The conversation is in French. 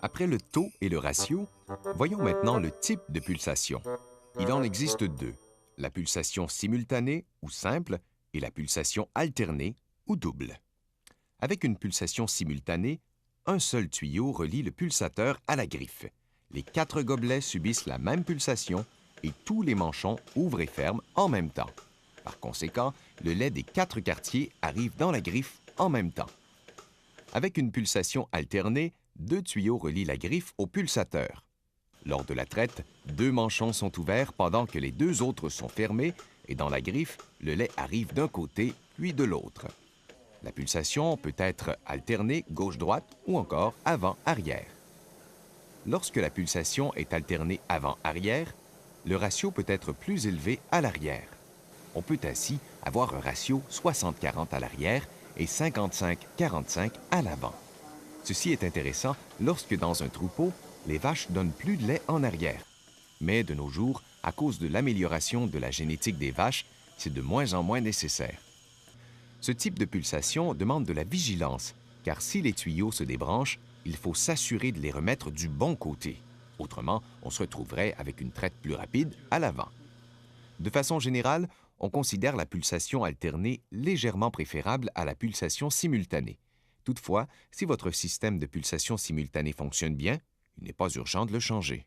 Après le taux et le ratio, voyons maintenant le type de pulsation. Il en existe deux, la pulsation simultanée ou simple et la pulsation alternée ou double. Avec une pulsation simultanée, un seul tuyau relie le pulsateur à la griffe. Les 4 gobelets subissent la même pulsation et tous les manchons ouvrent et ferment en même temps. Par conséquent, le lait des 4 quartiers arrive dans la griffe en même temps. Avec une pulsation alternée, 2 tuyaux relient la griffe au pulsateur. Lors de la traite, 2 manchons sont ouverts pendant que les 2 autres sont fermés et dans la griffe, le lait arrive d'un côté puis de l'autre. La pulsation peut être alternée gauche-droite ou encore avant-arrière. Lorsque la pulsation est alternée avant-arrière, le ratio peut être plus élevé à l'arrière. On peut ainsi avoir un ratio 60-40 à l'arrière et 55-45 à l'avant. Ceci est intéressant lorsque dans un troupeau, les vaches donnent plus de lait en arrière. Mais de nos jours, à cause de l'amélioration de la génétique des vaches, c'est de moins en moins nécessaire. Ce type de pulsation demande de la vigilance, car si les tuyaux se débranchent, il faut s'assurer de les remettre du bon côté. Autrement, on se retrouverait avec une traite plus rapide à l'avant. De façon générale, on considère la pulsation alternée légèrement préférable à la pulsation simultanée. Toutefois, si votre système de pulsation simultanée fonctionne bien, il n'est pas urgent de le changer.